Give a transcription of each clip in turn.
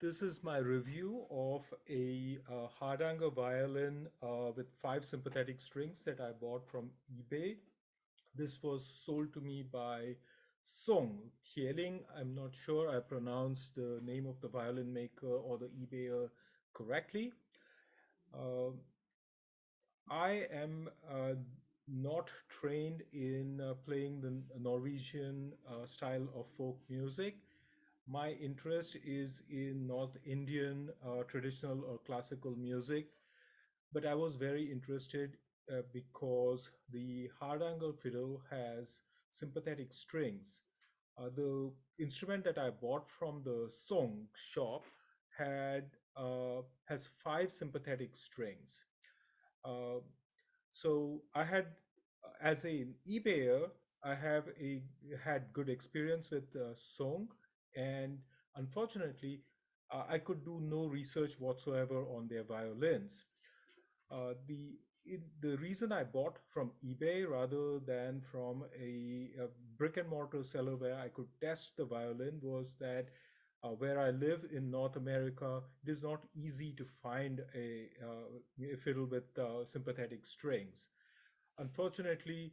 This is my review of a Hardanger violin with five sympathetic strings that I bought from eBay. This was sold to me by Ling. I'm not sure I pronounced the name of the violin maker or the eBayer correctly. Uh, I am not trained in playing the Norwegian style of folk music. My interest is in North Indian traditional or classical music, but I was very interested because the Hardanger fiddle has sympathetic strings. The instrument that I bought from the Song shop had has five sympathetic strings. Uh, so I had, as an eBayer, I have a had good experience with Song, and unfortunately, I could do no research whatsoever on their violins. The reason I bought from eBay rather than from a brick and mortar seller where I could test the violin was that where I live in North America, it is not easy to find a fiddle with sympathetic strings. Unfortunately,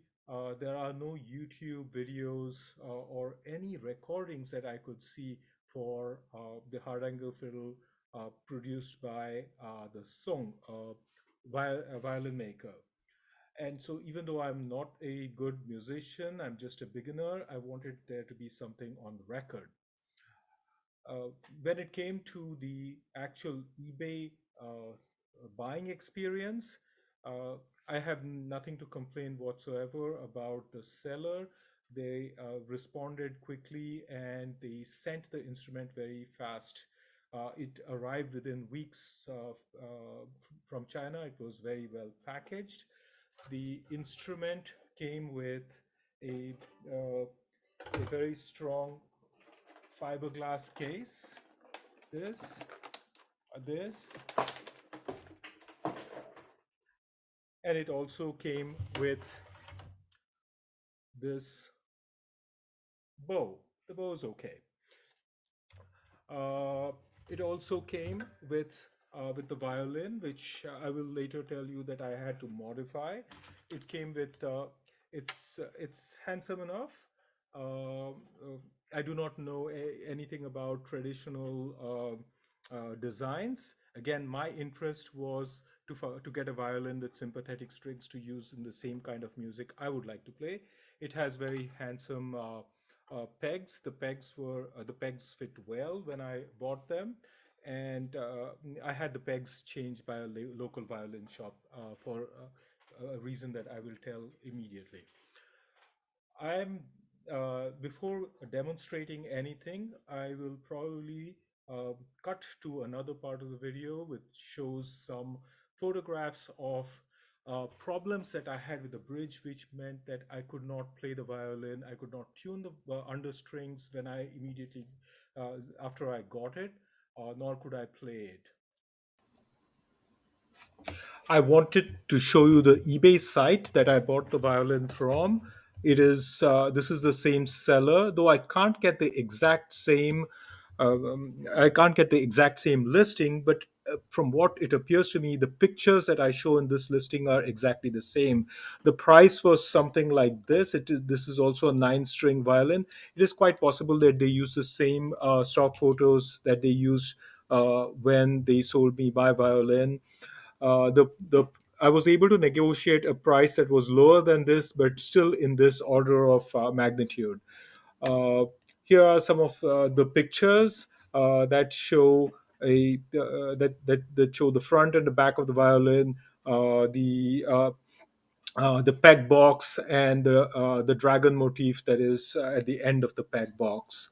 there are no YouTube videos or any recordings that I could see for the Hardanger fiddle produced by the Song violin maker. And so, even though I'm not a good musician, I'm just a beginner, I wanted there to be something on record. Uh, when it came to the actual eBay buying experience, uh, I have nothing to complain whatsoever about the seller. They responded quickly and they sent the instrument very fast. It arrived within weeks from China. It was very well packaged. The instrument came with a, uh, a very strong fiberglass case. This, this, and it also came with this bow. The bow is okay. Uh, it also came with the violin, which I will later tell you that I had to modify. It came with it's handsome enough. I do not know anything about traditional designs. Again, my interest was to get a violin with sympathetic strings to use in the same kind of music I would like to play. It has very handsome pegs. The pegs fit well when I bought them, and I had the pegs changed by a local violin shop for a reason that I will tell immediately. I'm Before demonstrating anything, I will probably cut to another part of the video which shows some photographs of problems that I had with the bridge, which meant that I could not play the violin, I could not tune the understrings when I immediately after I got it, nor could I play it. I wanted to show you the eBay site that I bought the violin from. This is the same seller, though I can't get the exact same listing, but from what it appears to me, the pictures that I show in this listing are exactly the same. The price was something like this. This is also a nine-string violin. It is quite possible that they use the same stock photos that they used when they sold me my violin. The I was able to negotiate a price that was lower than this, but still in this order of magnitude. Uh, Here are some of the pictures that show that show the front and the back of the violin, the peg box, and the dragon motif that is at the end of the peg box.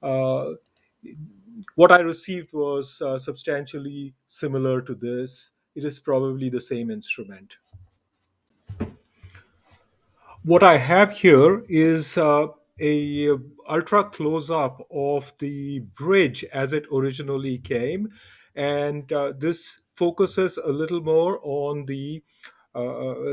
Uh, what I received was substantially similar to this. It is probably the same instrument. What I have here is a ultra close up of the bridge as it originally came, and this focuses a little more on the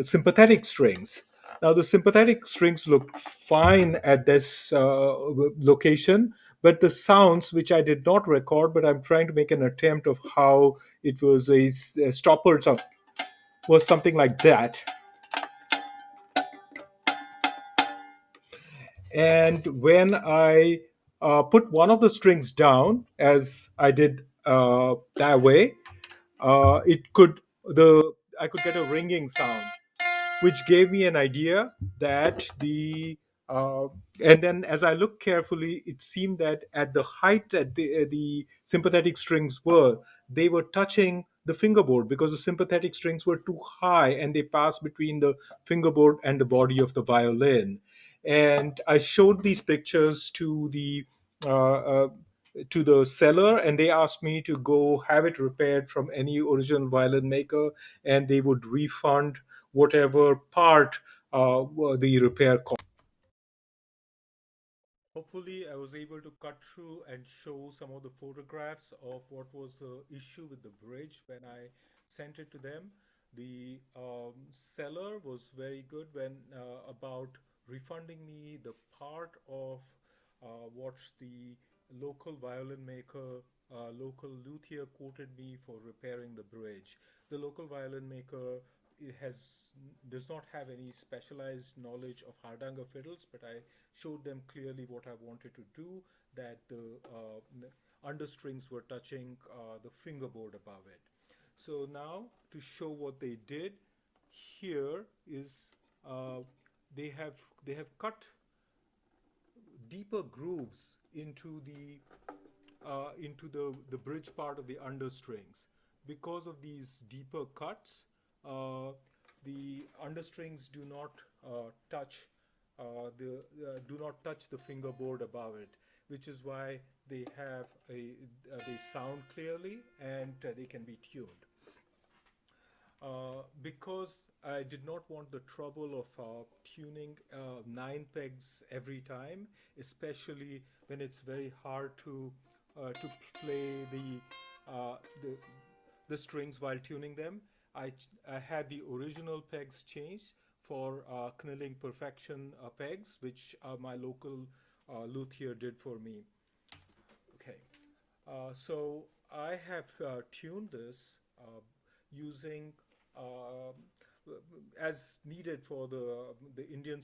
sympathetic strings. Now, the sympathetic strings look fine at this location, but the sounds which I did not record, but I'm trying to make an attempt of how it was a stopper sound was something like that. And when I put one of the strings down, as I did that way, it could the I could get a ringing sound, which gave me an idea that uh, and then as I looked carefully, it seemed that at the height that the sympathetic strings were, they were touching the fingerboard because the sympathetic strings were too high and they passed between the fingerboard and the body of the violin. And I showed these pictures uh, uh, to the seller, and they asked me to go have it repaired from any original violin maker, and they would refund whatever part the repair cost. Hopefully, I was able to cut through and show some of the photographs of what was the issue with the bridge when I sent it to them. The seller was very good when about refunding me the part of what the local violin maker, local luthier quoted me for repairing the bridge. The local violin maker has does not have any specialized knowledge of Hardanger fiddles, but I showed them clearly what I wanted to do, that the understrings were touching the fingerboard above it. So now to show what they did, here is uh, they have they have cut deeper grooves into the bridge part of the understrings. Because of these deeper cuts, uh, the understrings do not touch the fingerboard above it, which is why they sound clearly and they can be tuned. Because I did not want the trouble of tuning nine pegs every time, especially when it's very hard to play the strings while tuning them. I had the original pegs changed for knilling perfection pegs, which my local luthier did for me. Okay. So I have tuned this using uh, as needed for the Indian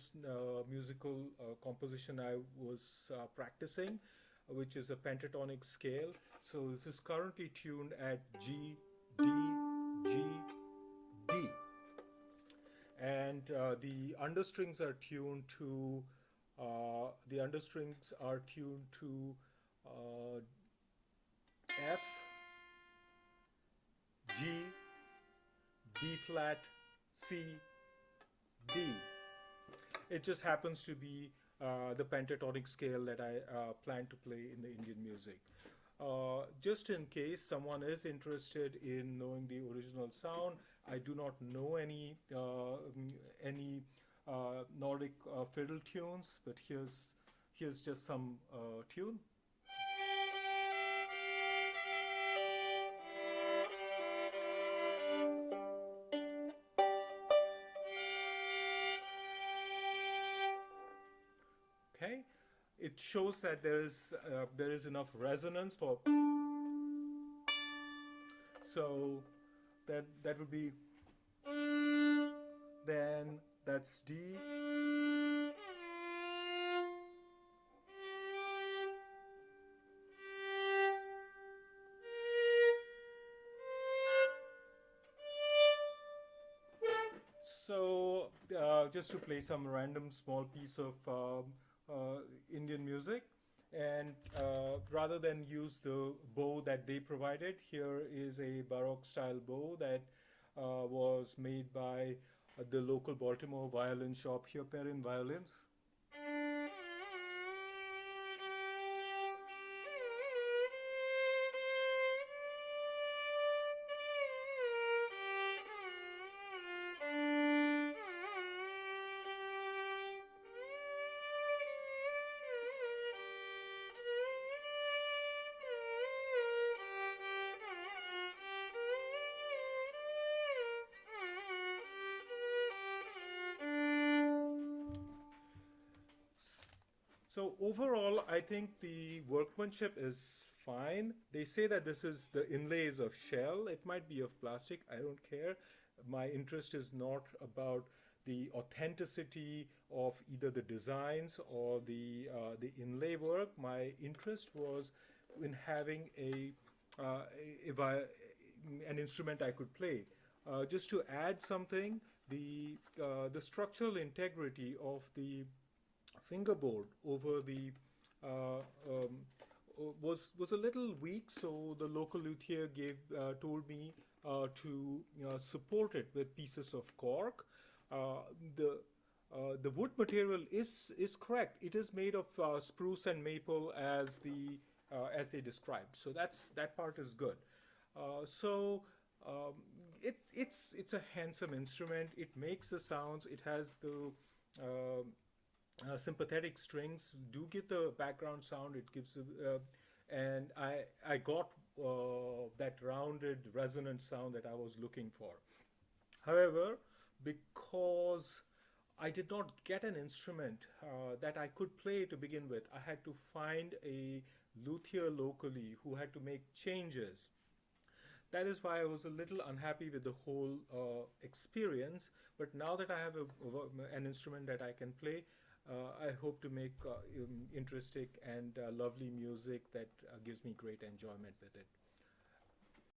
musical composition I was practicing, which is a pentatonic scale. So this is currently tuned at G, D, G, D, and the understrings are tuned to uh, F, G, D flat, C, D. It just happens to be the pentatonic scale that I plan to play in the Indian music. Just in case someone is interested in knowing the original sound, I do not know any Nordic fiddle tunes, but here's just some tune. Okay, it shows that there is enough resonance for, so that would be, then that's D. So just to play some random small piece of Indian music, and rather than use the bow that they provided, here is a Baroque style bow that was made by the local Baltimore violin shop, here Perrin Violins. So overall, I think the workmanship is fine. They say that this is the inlays of shell. It might be of plastic. I don't care. My interest is not about the authenticity of either the designs or the inlay work. My interest was in having if I, an instrument I could play. Just to add something, the structural integrity of the fingerboard over the uh, um, was a little weak, so the local luthier gave told me to support it with pieces of cork. Uh, the the wood material is correct. It is made of spruce and maple as they described. So that part is good. So um, it's a handsome instrument. It makes the sounds. It has the sympathetic strings do give the background sound. It gives and I got that rounded resonant sound that I was looking for. However, because I did not get an instrument that I could play to begin with, I had to find a luthier locally who had to make changes. That is why I was a little unhappy with the whole experience. But now that I have an instrument that I can play, I hope to make interesting and lovely music that gives me great enjoyment with it.